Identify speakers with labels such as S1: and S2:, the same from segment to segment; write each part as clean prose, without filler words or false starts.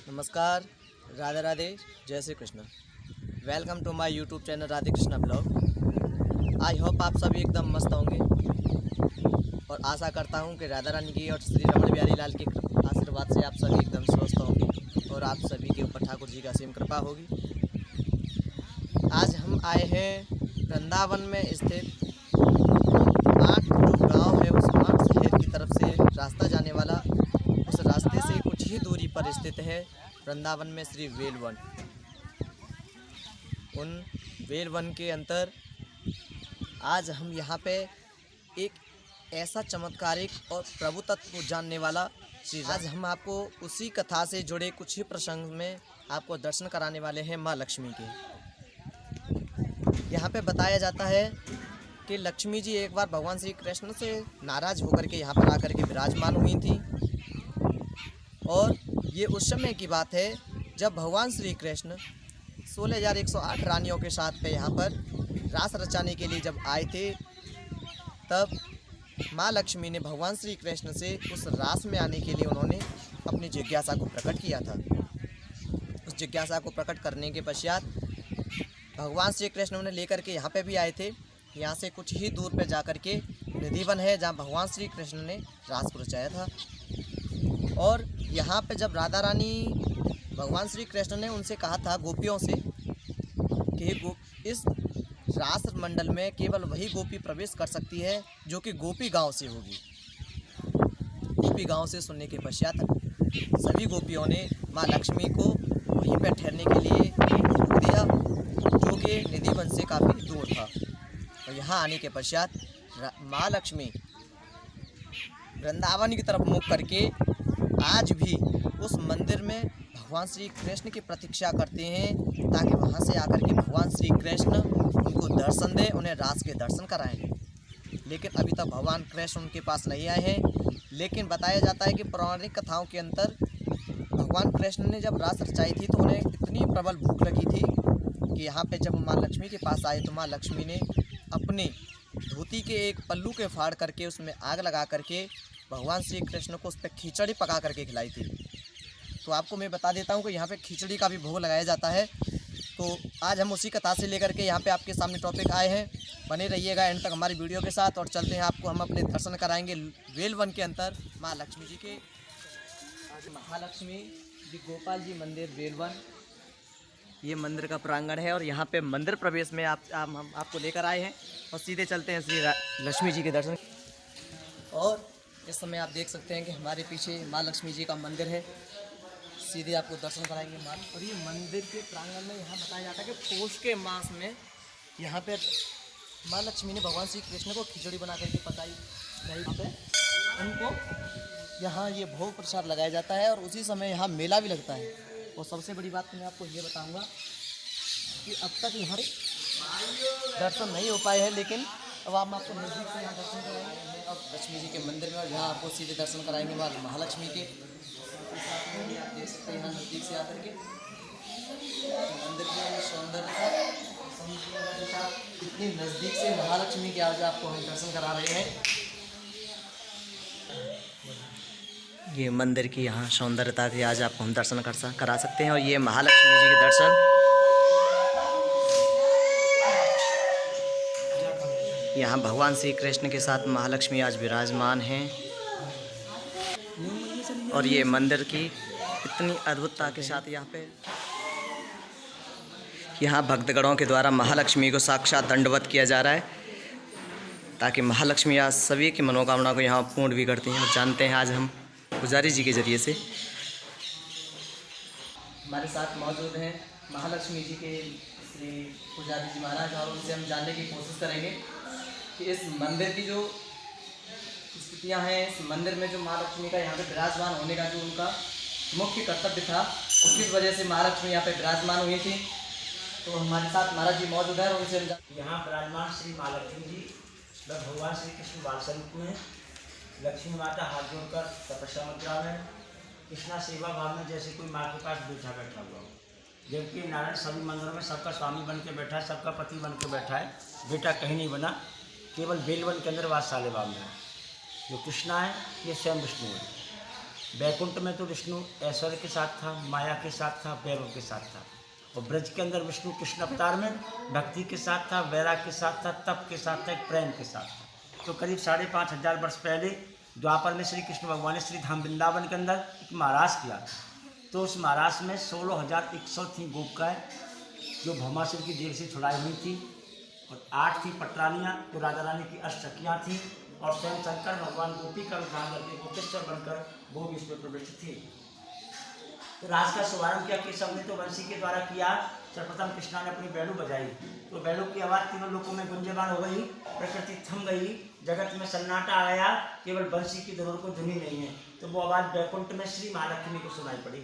S1: नमस्कार, राधे राधे, जय Shri Krishna. Welcome to my YouTube channel Radhe Krishna blog. I hope आप सभी एकदम मस्त होंगे और आशा करता हूं कि राधा रानी की और श्री रमण बिहारी लाल के आशीर्वाद से आप सभी एकदम स्वस्थ होंगे और आप सभी के ऊपर ठाकुर जी का असीम कृपा होगी। आज हम आए हैं वृंदावन में स्थित 8 जो गाँव है उस 8 शहर की तरफ से रास्ता जाने वाला, उस रास्ते से कुछ ही दूरी पर स्थित है वृंदावन में श्री वेलवन। उन वेलवन के अंतर आज हम यहाँ पे एक ऐसा चमत्कारिक और प्रभु तत्व को जानने वाला आज हम आपको उसी कथा से जुड़े कुछ ही प्रसंग में आपको दर्शन कराने वाले हैं माँ लक्ष्मी के। यहाँ पे बताया जाता है कि लक्ष्मी जी एक बार भगवान श्री कृष्ण से नाराज होकर के यहाँ पर आकर के विराजमान हुई थी और ये उस समय की बात है जब भगवान श्री कृष्ण 16,108 रानियों के साथ पे यहाँ पर रास रचाने के लिए जब आए थे, तब माँ लक्ष्मी ने भगवान श्री कृष्ण से उस रास में आने के लिए उन्होंने अपनी जिज्ञासा को प्रकट किया था। उस जिज्ञासा को प्रकट करने के पश्चात भगवान श्री कृष्ण उन्हें लेकर के यहाँ पे भी आए थे। यहाँ से कुछ ही दूर पे जाकर के निधिवन है जहाँ भगवान श्री कृष्ण ने रास को रचाया था। और यहाँ पे जब राधा रानी भगवान श्री कृष्ण ने उनसे कहा था गोपियों से कि इस रास मंडल में केवल वही गोपी प्रवेश कर सकती है जो कि गोपी गांव से होगी। गोपी गांव से सुनने के पश्चात सभी गोपियों ने माँ लक्ष्मी को वहीं पर ठहरने के लिए रोक दिया, जो कि निधिवन से काफ़ी दूर था। और यहाँ आने के पश्चात माँ लक्ष्मी वृंदावन की तरफ मुख करके आज भी उस मंदिर में भगवान श्री कृष्ण की प्रतीक्षा करते हैं ताकि वहाँ से आकर के भगवान श्री कृष्ण उनको दर्शन दें, उन्हें रास के दर्शन कराएं। लेकिन अभी तक भगवान कृष्ण उनके पास नहीं आए हैं। लेकिन बताया जाता है कि पौराणिक कथाओं के अंदर भगवान कृष्ण ने जब रास रचाई थी तो उन्हें इतनी प्रबल भूख लगी थी कि यहाँ पे जब माँ लक्ष्मी के पास आए तो माँ लक्ष्मी ने अपने धोती के एक पल्लू के फाड़ करके उसमें आग लगा करके भगवान श्री कृष्ण को उस पर खिचड़ी पका करके खिलाई थी। तो आपको मैं बता देता हूँ कि यहाँ पे खिचड़ी का भी भोग लगाया जाता है। तो आज हम उसी कथा से लेकर के यहाँ पे आपके सामने टॉपिक आए हैं। बने रहिएगा एंड तक हमारी वीडियो के साथ और चलते हैं आपको हम अपने दर्शन कराएंगे वेलवन के अंतर माँ लक्ष्मी जी के। आज महालक्ष्मी जी गोपाल जी मंदिर वेलवन, ये मंदिर का प्रांगण है और यहाँ पे मंदिर प्रवेश में हम आपको लेकर आए हैं और सीधे चलते हैं श्री लक्ष्मी जी के दर्शन। और इस समय आप देख सकते हैं कि हमारे पीछे माँ लक्ष्मी जी का मंदिर है। सीधे आपको दर्शन कराएंगे माँ। और ये मंदिर के प्रांगण में यहाँ बताया जाता है कि पौष के मास में यहाँ पे माँ लक्ष्मी ने भगवान श्री कृष्ण को खिचड़ी बना करके पकाई यहाँ पे उनको यहाँ ये भोग प्रसाद लगाया जाता है और उसी समय यहाँ मेला भी लगता है। और सबसे बड़ी बात मैं आपको ये बताऊँगा कि अब तक यहाँ दर्शन नहीं हो पाए हैं, लेकिन अब आप आपको नज़दीक से यहाँ दर्शन कराएंगे अब लक्ष्मी जी के मंदिर में और यहाँ आपको सीधे दर्शन कराएंगे महालक्ष्मी के। आप देख सकते हैं यहाँ नज़दीक से आकर के मंदिर के सौंदर्यता इतनी नज़दीक से महालक्ष्मी के आज आपको हम दर्शन करा रहे हैं। ये मंदिर की यहाँ सौंदर्यता थी, आज आपको हम दर्शन करा सकते हैं। और ये महालक्ष्मी जी के दर्शन यहाँ भगवान श्री कृष्ण के साथ महालक्ष्मी आज विराजमान हैं और ये मंदिर की इतनी अद्भुतता के साथ यहाँ भक्तगणों के द्वारा महालक्ष्मी को साक्षात दंडवत किया जा रहा है ताकि महालक्ष्मी आज सभी की मनोकामना को यहाँ पूर्ण भी करती हैं। और जानते हैं आज हम पुजारी जी के जरिए से हमारे साथ मौजूद हैं महालक्ष्मी जी के श्री पुजारी जी महाराज और उनसे हम जानने की कोशिश करेंगे कि इस मंदिर की जो स्थितियाँ हैं, इस मंदिर में जो माँ लक्ष्मी का यहाँ पे विराजमान होने का जो उनका मुख्य कर्तव्य था, किस वजह से महालक्ष्मी यहाँ पे विराजमान हुई थी। तो हमारे साथ महाराज जी मौजूद है और उनसे
S2: यहाँ विराजमान श्री माँ लक्ष्मी जी व भगवान श्री कृष्ण बाल स्वरूप में लक्ष्मी माता हाथ जोड़कर तपस्या मुद्रा में कृष्णा सेवा भाव में जैसे कोई माँ के पास बैठा हुआ हो, जबकि नारायण सभी मंदिरों में सबका स्वामी बन के बैठा है, सबका पति बन के बैठा है, बेटा कहीं नहीं बना, केवल वेलवन के अंदर वात्सल्य भाव में है। जो कृष्णा है ये स्वयं विष्णु है। वैकुंठ में तो विष्णु ऐश्वर्य के साथ था, माया के साथ था, वैभव के साथ था। और ब्रज के अंदर विष्णु कृष्ण अवतार में भक्ति के साथ था, वैराग के साथ था, तप के साथ था, एक प्रेम के साथ था। तो करीब 5,500 वर्ष पहले द्वापर में श्री कृष्ण भगवान ने श्री धाम वृंदावन के अंदर एक महाराज किया। तो उस महाराज में 16,100 थी गोपिकाएँ जो भौमासुर की जेल से छुड़ाई हुई थी, और 8 थी पटरानियाँ जो राजा रानी की अष्टसखियाँ थीं, और स्वयं शंकर भगवान गोपी का रूप धारण करके गोपेश्वर बनकर वो भी इसमें प्रविष्ट थी। तो राज का शुभारंभ किया केशव ने, तो वंशी के द्वारा किया। सर्वप्रथम कृष्णा ने अपनी बैलू बजाई, तो बैलू की आवाज़ तीनों लोगों में गुंजयमान हो गई, प्रकृति थम गई, जगत में सन्नाटा आ गया, केवल वंशी की जरूर को धुनी नहीं है। तो वो आवाज़ वैकुंठ में श्री महालक्ष्मी को सुनाई पड़ी।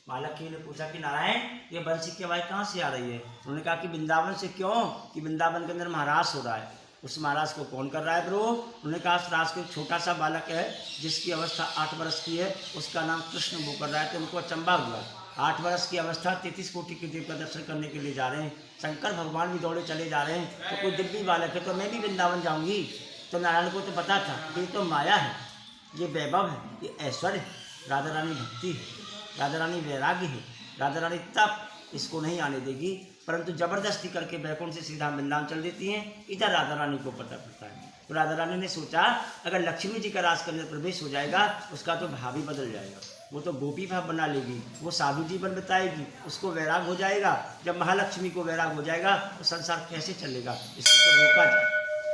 S2: महालक्ष्मी ने पूछा कि नारायण, ये बंसी की आवाज़ कहाँ से आ रही है? उन्होंने कहा कि वृंदावन से। क्यों? कि वृंदावन के अंदर महाराज हो रहा है। उस महाराज को कौन कर रहा है ब्रो? उन्होंने कहा उस राज को एक छोटा सा बालक है जिसकी अवस्था 8 वर्ष की है, उसका नाम कृष्ण वो कर रहा है। तो उनको अचंबा हुआ, 8 वर्ष की अवस्था 33 कोटि के देव का दर्शन करने के लिए जा रहे हैं, शंकर भगवान भी दौड़े चले जा रहे हैं, तो कोई दिव्य बालक है, तो मैं भी वृंदावन जाऊँगी। तो नारायण को तो पता था ये तो माया है, ये वैभव है, ये ऐश्वर्य है, राधा रानी भक्ति है, राधा रानी वैराग्य है, राधा रानी तप, इसको नहीं आने देगी। परंतु जबरदस्ती करके बैकुंठ से सीधा वृंदावन चल देती हैं। इधर राधा रानी को पता पड़ता है। तो राधा रानी ने सोचा अगर लक्ष्मी जी का राज के अंदर प्रवेश हो जाएगा, उसका तो भाव ही बदल जाएगा, वो तो गोपी भाव बना लेगी, वो साधु जीवन बताएगी, उसको वैराग हो जाएगा। जब महालक्ष्मी को वैराग हो जाएगा तो संसार कैसे चलेगा, इसको तो रोका जाए।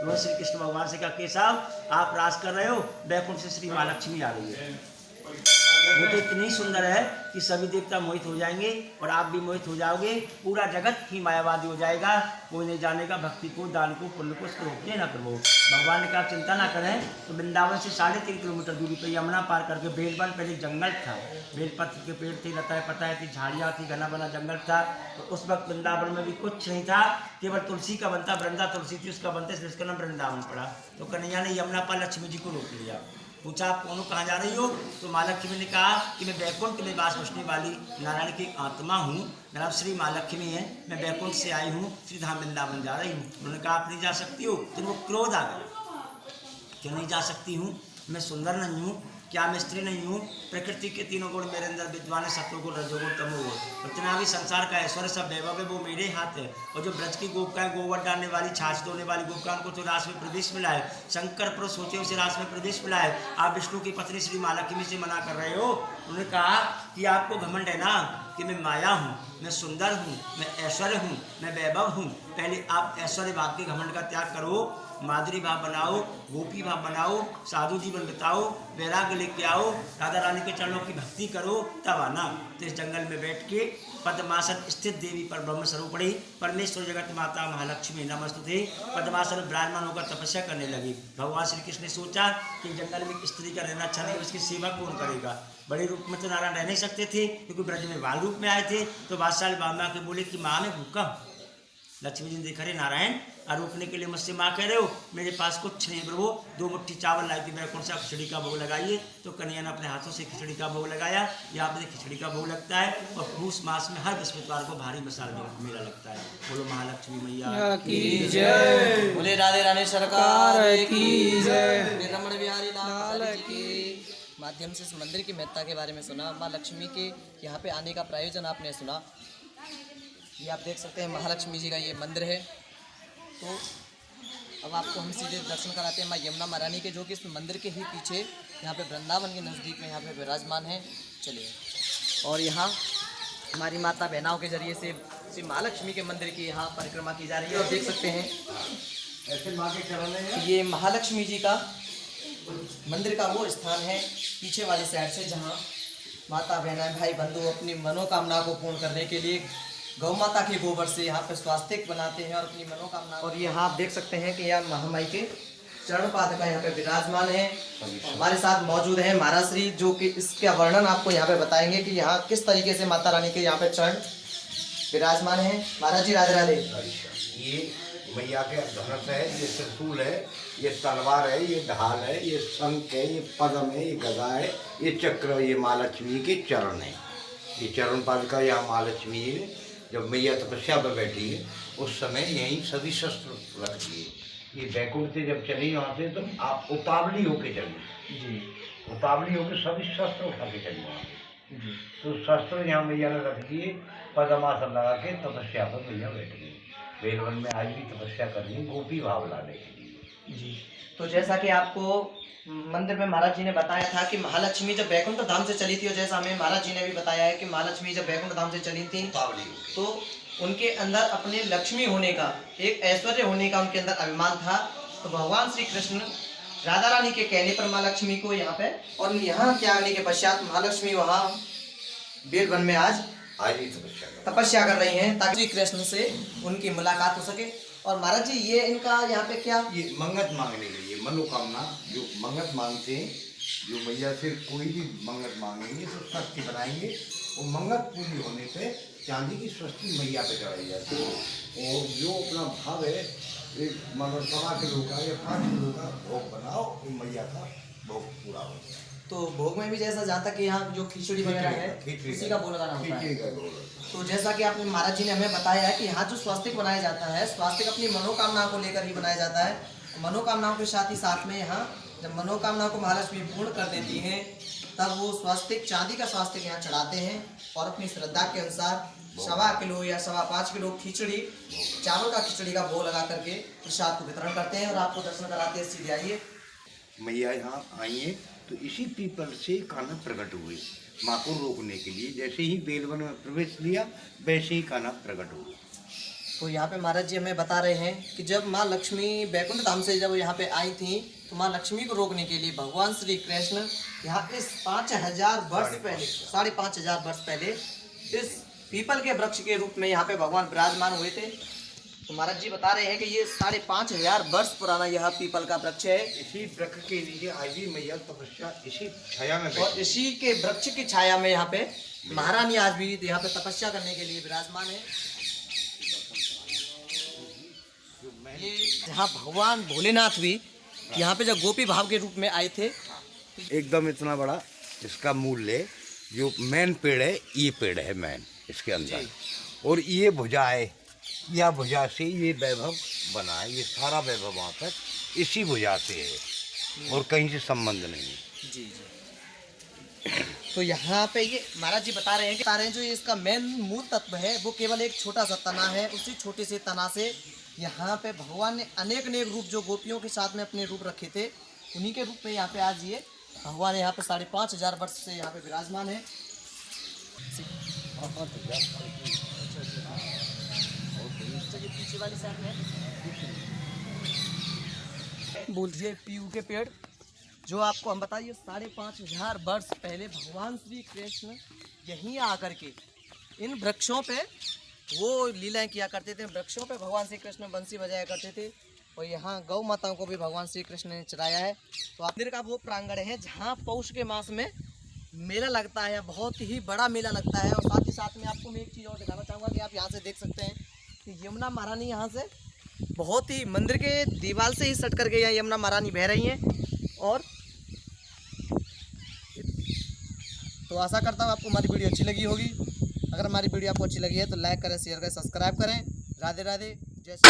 S2: उन्होंने श्री कृष्ण भगवान से कहा केशव आप राज कर रहे हो, बैकुंठ से श्री महालक्ष्मी आ रही है, वो तो इतनी सुंदर है कि सभी देवता मोहित हो जाएंगे और आप भी मोहित हो जाओगे, पूरा जगत ही मायावादी हो जाएगा, कोई नहीं जानेगा भक्ति को, दान को, पुण्य को, इसको रोकिए ना करो। भगवान ने कहा चिंता ना करें। तो वृंदावन से 3.5 किलोमीटर दूरी पर यमुना पार करके बेलवन, पहले जंगल था, बेलपत्र के पेड़ थे, लताएं पताएं थी, झाड़ियाँ थी, घना बना जंगल था। तो उस वक्त वृंदावन में भी कुछ नहीं था, केवल तुलसी का बनता, वृंदा तुलसी थी, उसका बनता, इसलिए उसका नाम वृंदावन पड़ा। तो कन्हैया ने यमुना पार लक्ष्मी जी को रोक लिया, पूछा आप कौन कहाँ जा रही हो? तो महालक्ष्मी ने कहा कि मैं बैकुंठ में वास बसने वाली नारायण की आत्मा हूँ, मेरा नाम श्री महालक्ष्मी है, मैं बैकुंठ से आई हूँ, श्री धाम वृंदावन जा रही हूँ। उन्होंने कहा आप नहीं जा सकती हो। तो उनको क्रोध आ गया, क्यों नहीं जा सकती हूँ? मैं सुंदर नहीं हूँ क्या? मैं स्त्री नहीं हूँ? प्रकृति के 3 गुण मेरे अंदर विद्वान है, सत्वगुण, रजोगुण, तमोगुण, जितना भी संसार का ऐश्वर्य सब वैभव है वो मेरे हाथ है। और जो ब्रज की गोपिकाएं, गोबर डालने वाली, छाछ धोने वाली गोपिकाओं को तो रास में प्रवेश मिला है, शंकर पुरुष सोचे उसे रास में प्रवेश मिला है। आप विष्णु की पत्नी श्री महालक्ष्मी से मना कर रहे हो। उन्होंने कहा कि आपको घमंड है ना कि मैं माया हूँ, मैं सुंदर हूँ, मैं ऐश्वर्य हूँ, मैं वैभव हूँ। पहले आप ऐश्वर्य भाव के घमंड का त्याग करो, माधुरी भाव बनाओ, गोपी भाव बनाओ, साधु जीवन बिताओ, वैराग्य लेके आओ, राधा रानी के चरणों की भक्ति करो, तब आना। तो इस जंगल में बैठ के पद्मासन स्थित देवी पर ब्रह्म स्वरूप पड़ी परमेश्वर जगत माता महालक्ष्मी नमस्तुते पद्मासन में विराजमान होकर तपस्या करने लगी। भगवान श्री कृष्ण ने सोचा कि जंगल में स्त्री का रहना अच्छा नहीं, उसकी सेवा कौन करेगा? बड़े रूप में तो नारायण रह नहीं सकते थे, क्योंकि ब्रज में बाल रूप में आए थे। तो बादशाह बाबा के बोले कि माँ मैं भूखा हूँ। लक्ष्मी जी ने देखा रे नारायण रोकने के लिए मुझसे माँ कह रहे हो, मेरे पास कुछ नहीं प्रभु, 2 मुट्ठी चावल लाई थी, मेरे कौन सा खिचड़ी का भोग लगाइए। तो कन्हैया ने अपने हाथों से खिचड़ी का भोग लगाया। यहाँ पर खिचड़ी का भोग लगता है और पूस मास में हर बृहस्पतिवार को भारी मसाल मेला लगता है। बोलो महालक्ष्मी मैया
S1: की जय, बोले राधे रानी सरकार की जय, रमण बिहारी लाल की। माध्यम से इस मंदिर की महत्ता के बारे में सुना, माँ लक्ष्मी के यहाँ पे आने का प्रायोजन आपने सुना। ये आप देख सकते हैं महालक्ष्मी जी का ये मंदिर है। तो अब आपको हम सीधे दर्शन कराते हैं माँ यमुना महारानी के, जो कि इस मंदिर के ही पीछे यहाँ पे वृंदावन के नज़दीक में यहाँ पे विराजमान है। चलिए, और यहाँ हमारी माता बहनाओं के जरिए से श्री महालक्ष्मी के मंदिर की यहाँ परिक्रमा की जा रही है। आप देख सकते हैं ऐसे माँ के चरण में ये महालक्ष्मी जी का मंदिर का वो स्थान है पीछे वाली साइड से, जहाँ माता बहना भाई बंधु अपनी मनोकामना को पूर्ण करने के लिए गौ माता के गोबर से यहाँ पे स्वास्तिक बनाते हैं और अपनी मनोकामना। और यहाँ आप देख सकते हैं कि यहाँ महामाई के चरण पादुका यहाँ पे विराजमान है। हमारे साथ मौजूद है महाराज श्री, जो कि इसका वर्णन आपको यहाँ पे बताएंगे कि यहाँ किस तरीके से माता रानी के यहाँ पे चरण विराजमान है। महाराज जी राधे राधे।
S3: ये मैया के धनुष है, ये त्रिशूल है, ये तलवार है, ये ढाल है, ये शंख है, ये पद्म है, ये गदा है, ये चक्र, ये माँ लक्ष्मी के चरण है। ये चरण पादुका यहाँ माँ लक्ष्मी है। जब मैया तपस्या पर बैठी है उस समय यहीं सभी शस्त्र रख दिए। ये बैकुंठ से जब चली वहाँ से तो आप उतावली होके चली जी, उतावली होकर सभी शस्त्र उठा के चली वहाँ पे। तो शस्त्र यहाँ मैया ने रख दिए, पद्मासन लगा के तपस्या पर मैया बैठ गई। बेलवन में आज भी तपस्या कर रही है गोपी भाव लाने के लिए।
S1: जी। तो जैसा कि आपको मंदिर में महाराज जी ने बताया था कि महालक्ष्मी जब बैकुंठ धाम से चली थी, और जैसा हमें महाराज जी ने भी बताया है कि महालक्ष्मी जब बैकुंठ धाम से चली थी तो उनके अंदर अपने लक्ष्मी होने का, एक ऐश्वर्य होने का उनके अंदर अभिमान था। तो भगवान श्री कृष्ण राधा रानी के कहने पर माँ लक्ष्मी को यहाँ पे और यहाँ त्यागने के पश्चात महालक्ष्मी वहाँ बेलवन में आज
S3: ही
S1: तपस्या कर रही हैं ताकि श्री कृष्ण से उनकी मुलाकात हो सके। और महाराज जी ये इनका यहाँ पे क्या,
S3: ये मंगत मांगने के लिए, मनोकामना जो मंगत मांगते हैं, जो मैया से कोई भी मंगत मांगेंगे तो स्वस्ति बनाएंगे, वो मंगत पूरी होने पे चांदी की स्वस्ति मैया पे चढ़ाई जाती है। और जो अपना भाव है, एक मतलब 1.5 किलो का या 5 किलो का भोग बनाओ, वो मैया का भोग पूरा हो जाए।
S1: तो भोग में भी जैसा जहाँ तक कि यहाँ जो खिचड़ी वगैरह है उसी का भोग लगाना होता है। तो जैसा कि आपने महाराज जी ने हमें बताया है कि यहाँ जो स्वास्तिक बनाया जाता है, स्वास्तिक अपनी मनोकामनाओं को लेकर ही बनाया जाता है। मनोकामनाओं के साथ ही साथ में यहाँ जब मनोकामनाओं को महालक्ष्मी पूर्ण कर देती हैं तब वो स्वास्तिक, चांदी का स्वास्तिक यहाँ चढ़ाते हैं और अपनी श्रद्धा के अनुसार 1.25 किलो या 5.25 किलो खिचड़ी, चावल का खिचड़ी का भोग लगा करके प्रसाद को वितरण करते हैं और आपको दर्शन कराते हैं। सीधे आइए।
S3: मैया यहाँ आई है तो इसी पीपल से कान्हा प्रकट हुए माँ को रोकने के लिए। जैसे ही बेलवन में प्रवेश लिया वैसे ही कान्हा प्रकट हुए।
S1: तो यहाँ पे महाराज जी हमें बता रहे हैं कि जब माँ लक्ष्मी बैकुंठ धाम से जब यहाँ पे आई थी तो माँ लक्ष्मी को रोकने के लिए भगवान श्री कृष्ण यहाँ इस 5000 वर्ष पहले, 5500 वर्ष पहले इस पीपल के वृक्ष के रूप में यहाँ पे भगवान विराजमान हुए थे। तो महाराज जी बता रहे हैं कि ये 5500 वर्ष पुराना यह पीपल का वृक्ष है।
S3: इसी वृक्ष के नीचे आज भी मैया तपस्या इसी छाया में,
S1: और इसी के वृक्ष की छाया में यहाँ पे महारानी आज भी यहाँ पे तपस्या करने के लिए विराजमान है। ये जहाँ भगवान भोलेनाथ भी यहाँ पे जब गोपी भाव के रूप में आए थे,
S3: एकदम इतना बड़ा इसका मूल्य, जो मेन पेड़ है, ये पेड़ है मेन इसके अंदर, और ये भुजा है, या भुजा से ये वैभव बना है। ये सारा वैभव वहाँ पर इसी भुजा से है और कहीं से संबंध नहीं।
S1: जी जी। तो यहाँ पे ये महाराज जी बता रहे हैं जो इसका मेन मूल तत्व है वो केवल एक छोटा सा तना है। उसी छोटे से तना से यहाँ पे भगवान ने अनेक रूप, जो गोपियों के साथ में अपने रूप रखे थे, उन्हीं के रूप में यहाँ पे आज ये भगवान यहाँ पे 5500 वर्ष से यहाँ पे विराजमान है। पीछे वाली साइड में बोलती है पीयू के पेड़, जो आपको हम बताइए 5500 वर्ष पहले भगवान श्री कृष्ण यहीं आकर के इन वृक्षों पे वो लीलाएं किया करते थे। वृक्षों पे भगवान श्री कृष्ण बंसी बजाया करते थे और यहाँ गौ माताओं को भी भगवान श्री कृष्ण ने चराया है। तो मंदिर का वो प्रांगण है जहाँ पौष के मास में मेला लगता है, बहुत ही बड़ा मेला लगता है। और साथ ही साथ में आपको मैं एक चीज़ और दिखाना चाहूँगा कि आप यहाँ से देख सकते हैं कि यमुना महारानी यहाँ से बहुत ही मंदिर के दीवार से ही सट करके यहाँ यमुना महारानी बह रही हैं। और तो आशा करता हूँ आपको हमारी वीडियो अच्छी लगी होगी। अगर हमारी वीडियो आपको अच्छी लगी है तो लाइक करें, शेयर करें, सब्सक्राइब करें। राधे राधे, जय श्री